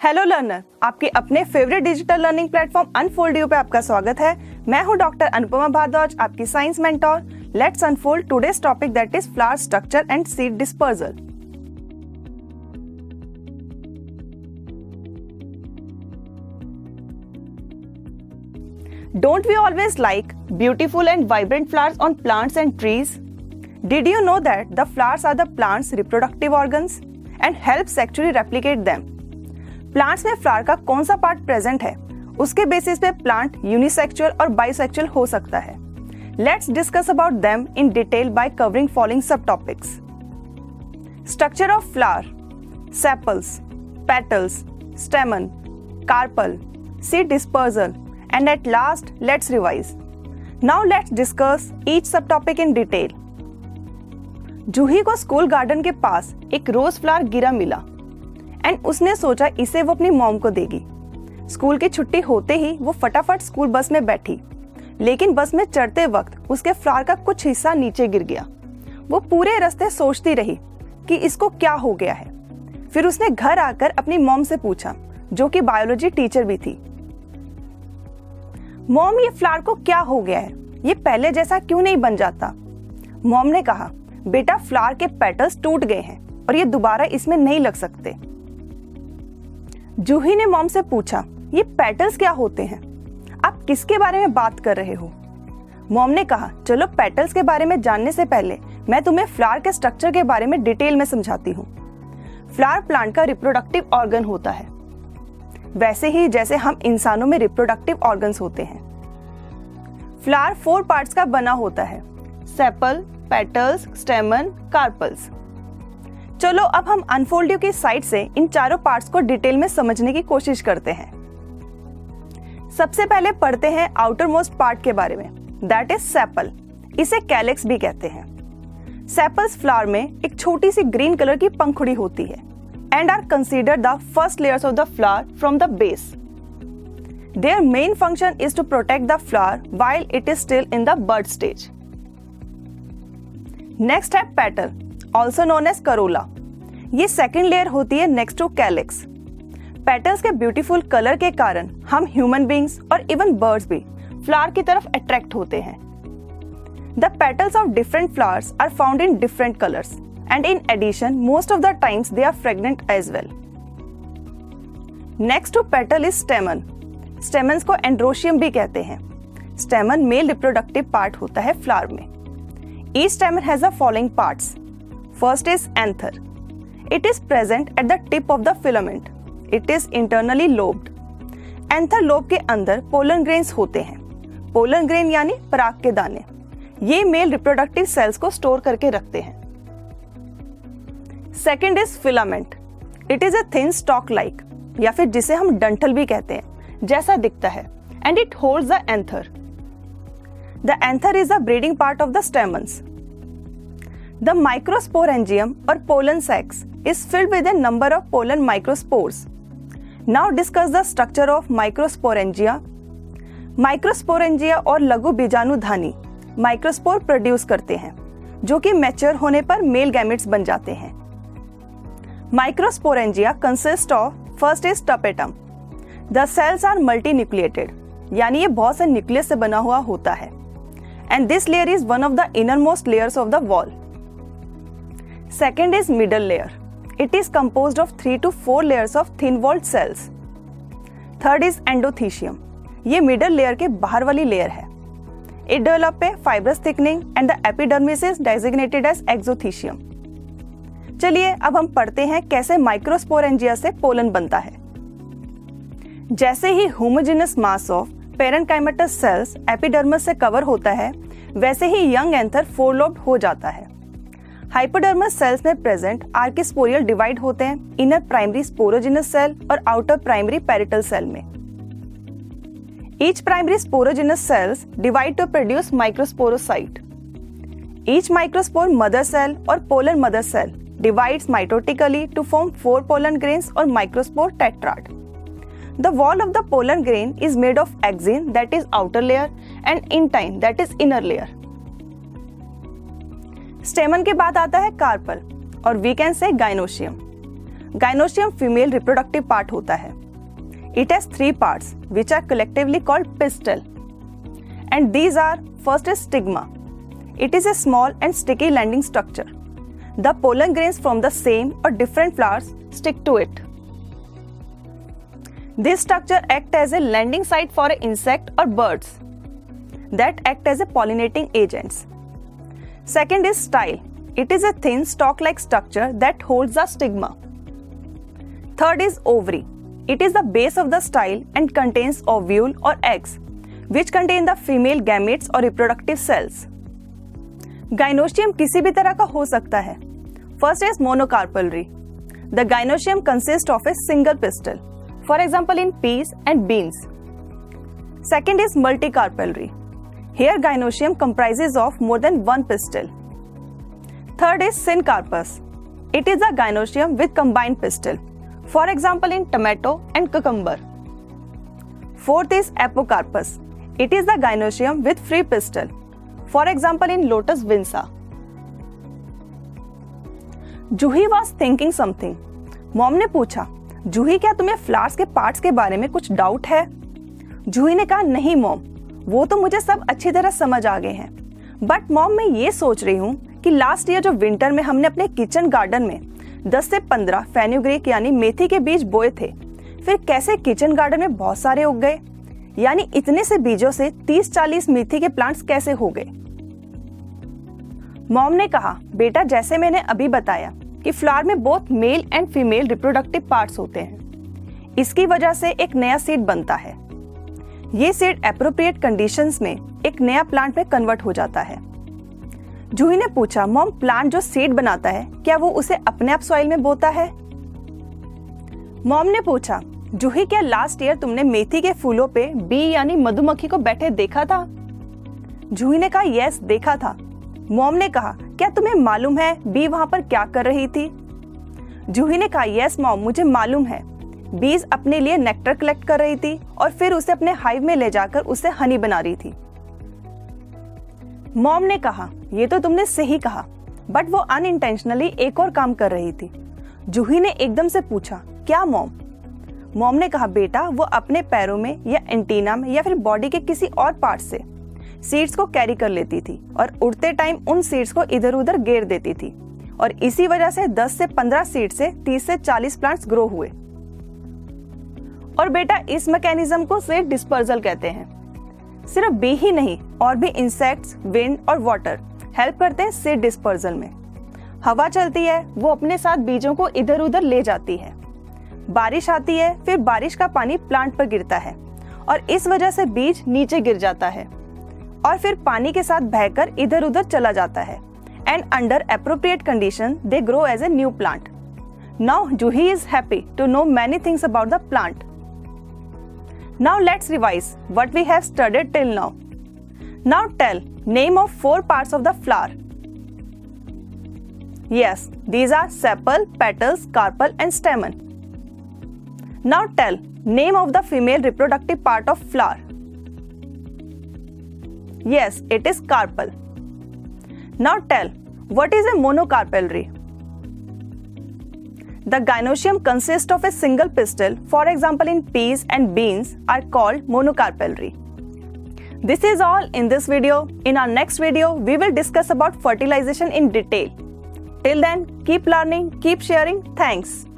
Hello learner, आपके अपने favourite digital learning platform unfold पे आपका स्वागत है। मैं हूं डॉक्टर अनुपमा भारद्वाज, आपकी science mentor. Let's unfold today's topic that is flower structure and seed dispersal. Don't we always like beautiful and vibrant flowers on plants and trees? Did you know that the flowers are the plant's reproductive organs and help sexually replicate them? Plants में flower का कौन सा part present है, उसके basis पे plant unisexual और bisexual हो सकता है। Let's discuss about them in detail by covering following sub topics. Structure of flower: sepals, petals, stamen, carpel, seed dispersal, and at last let's revise. Now let's discuss each subtopic in detail. जूही को school garden के पास एक रोज flower गिरा मिला and उसने सोचा इसे वो अपनी मॉम को देगी। स्कूल की छुट्टी होते ही वो फटाफट स्कूल बस में बैठी, लेकिन बस में चढ़ते वक्त उसके फ्लावर का कुछ हिस्सा नीचे गिर गया। वो पूरे रास्ते सोचती रही कि इसको क्या हो गया है। फिर उसने घर आकर अपनी मॉम से पूछा, जो कि बायोलॉजी टीचर भी थी। मॉम, ये फ्लावर को क्या हो गया है? ये पहले जैसा क्यों नहीं बन जाता? मॉम ने कहा, बेटा फ्लावर के पेटल्स टूट गए हैं और ये दोबारा इसमें नहीं लग सकते। जूही ने मॉम से पूछा, ये पेटल्स क्या होते हैं? आप किसके बारे में बात कर रहे हो? मॉम ने कहा, चलो पेटल्स के बारे में जानने से पहले मैं तुम्हें फ्लावर के स्ट्रक्चर के बारे में डिटेल में समझाती हूँ। फ्लावर प्लांट का रिप्रोडक्टिव ऑर्गन होता है, वैसे ही जैसे हम इंसानों में रिप्रोडक्टिव ऑर्गन्स होते हैं। फ्लावर 4 पार्ट्स का बना होता है: सेपल, पेटल्स, स्टेमन, कार्पल्स। चलो अब हम अनफोल्ड की साइड से इन चारों पार्ट्स को डिटेल में समझने की कोशिश करते हैं। सबसे पहले पढ़ते हैं आउटर मोस्ट पार्ट के बारे में, दैट इज सेपल। इसे कैलेक्स भी कहते हैं। सेपल्स फ्लावर में एक छोटी सी ग्रीन कलर की पंखुड़ी होती है and are considered the first layers of the flower from the base. Their main function is to protect the flower while it is still in the bud stage. Next है petal, also known as corolla. ये second layer होती है next to calyx. Petals के beautiful color के कारण हम human beings और even birds भी flower की तरफ attract होते हैं. The petals of different flowers are found in different colors. And in addition, most of the times they are fragrant as well. Next to petal is stamen. Stamens को androecium भी कहते हैं। Stamen male reproductive part होता है flower में। Each stamen has the following parts. First is anther. It is present at the tip of the filament. It is internally lobed. Anther lobe के अंदर pollen grains होते हैं। Pollen grain यानी पराग के दाने। ये male reproductive cells को store करके रखते हैं। Second is filament. It is a thin stock like, या फिर जिसे हम डंठल भी कहते हैं, जैसा दिखता है, and it holds the anther. The anther is the breeding part of the stamens. The microsporangium और pollen sacs is filled with a number of pollen microspores. Now discuss the structure of microsporangia. Microsporangia और लघु बीजाणुधानी microspore produce करते हैं, जो कि mature होने पर male gametes बन जाते हैं। Microsporangia consist of first is tapetum. The cells are multinucleated, यानी ये बहुत से न्यूक्लियस से बना हुआ होता है। And this layer is one of the innermost layers of the wall. Second is middle layer. It is composed of 3 to 4 layers of thin-walled cells. Third is endothecium. ये middle layer के बाहर वाली layer है। It develop a fibrous thickening and the epidermis is designated as exothecium. चलिए अब हम पढ़ते हैं कैसे माइक्रोस्पोरेंजिया से पोलन बनता है। जैसे ही homogenous mass of parenchymatous cells epidermis से कवर होता है, वैसे ही यंग एंथर फोरलोब्ड हो जाता है। हाइपोडर्मस सेल्स में प्रेजेंट आर्किस्पोरियल डिवाइड होते हैं इनर प्राइमरी स्पोरोजिनस सेल और आउटर प्राइमरी पेरिटल सेल में। Each primary sporogenous cells divide to produce microsporocyte. Each microspore mother cell और pollen mother cell divides mitotically to form 4 pollen grains or microspore tetrad. The wall of the pollen grain is made of axine, that is outer layer, and intine, that is inner layer. Stamen के बाद आता है carpel और we can say gynoecium. Gynoecium female reproductive part होता है. It has 3 parts which are collectively called pistil. And these are, first is stigma. It is a small and sticky landing structure. The pollen grains from the same or different flowers stick to it. This structure acts as a landing site for insect or birds that act as a pollinating agents. Second is style. It is a thin stalk-like structure that holds the stigma. Third is ovary. It is the base of the style and contains ovule or eggs, which contain the female gametes or reproductive cells. Gynoecium किसी भी तरह का हो सकता है. First is monocarpellary. The gynoecium consists of a single pistil, for example in peas and beans. Second is multicarpellary. Here gynoecium comprises of more than one pistil. Third is syncarpous. It is a gynoecium with combined pistil, for example in tomato and cucumber. Fourth is apocarpous. It is the gynoecium with free pistil, for example in lotus vinca. Juhi was thinking something. Mom ने पूछा, जूही क्या तुम्हें flowers के parts के बारे में कुछ doubt है? जूही ने कहा, नहीं मॉम, वो तो मुझे सब अच्छी तरह समझ आ गए हैं. बट मॉम मैं ये सोच रही हूँ कि लास्ट ईयर जो विंटर में हमने अपने किचन गार्डन में 10 से 15 फेन्यूग्रीक यानी मेथी के बीज बोए थे, फिर कैसे किचन गार्डन में बहुत सारे उग गए, यानी इतने से बीजों से 30-40 मेथी के प्लांट्स कैसे हो गए? मॉम ने कहा, बेटा जैसे मैंने अभी बताया कि फ्लावर में both male and female reproductive parts होते हैं. इसकी वजह से एक नया सीड बनता है. ये सीड एप्रोप्रिएट कंडीशंस में एक नया प्लांट में कन्वर्ट हो जाता है. जूही ने पूछा, मॉम प्लांट जो सीड बनाता है क्या वो उसे अपने आप सॉइल में बोता है? मॉम ने पूछा, जूही क्या लास्ट ईयर तुमने मेथी के फूलों पे बी यानी मधुमक्खी को बैठे देखा था? जूही ने कहा, यस देखा था. मॉम ने कहा, क्या तुम्हें मालूम है बी वहां पर क्या कर रही थी? जूही ने कहा, यस मॉम मुझे मालूम है. बीज अपने लिए नेक्टर कलेक्ट कर रही थी और फिर उसे अपने हाइव में ले जाकर उसे हनी बना रही थी. मॉम ने कहा, ये तो तुमने सही कहा, बट वो अनइंटेंशनली एक और काम कर रही थी. जूही ने एकदम से पूछा, क्या मॉम? मॉम ने कहा, बेटा वो अपने पैरों में या एंटीना में या फिर बॉडी के किसी और पार्ट से सीड्स को कैरी कर लेती थी और उड़ते टाइम उन सीड्स को इधर उधर घेर देती थी और इसी वजह से 10 से 15 सीड से 30 से 40 प्लांट्स ग्रो हुए. और बेटा इस मैकेनिज्म को सीड डिस्पर्सल कहते हैं. सिर्फ बी ही नहीं और भी इंसेक्ट्स, विंड और वाटर हेल्प करते हैं सीड डिस्पर्सल में. हवा चलती है, वो अपने साथ बीजों को इधर उधर ले जाती है. बारिश आती है, फिर बारिश का पानी प्लांट पर गिरता है और इस वजह से बीज नीचे गिर जाता है और फिर पानी के साथ बहकर इधर उधर चला जाता है. And under appropriate condition they grow as a new plant. Now Juhi is happy to know many things about the plant. Now let's revise what we have studied till now. Now tell name of 4 parts of the flower. Yes, these are sepal, petals, carpel and stamen. Now tell name of the female reproductive part of flower. Yes, it is carpel. Now tell what is a monocarpellary. The gynoecium consists of a single pistil, for example in peas and beans are called monocarpellary. This is all in this video. In our next video, we will discuss about fertilization in detail. Till then, keep learning, keep sharing. Thanks.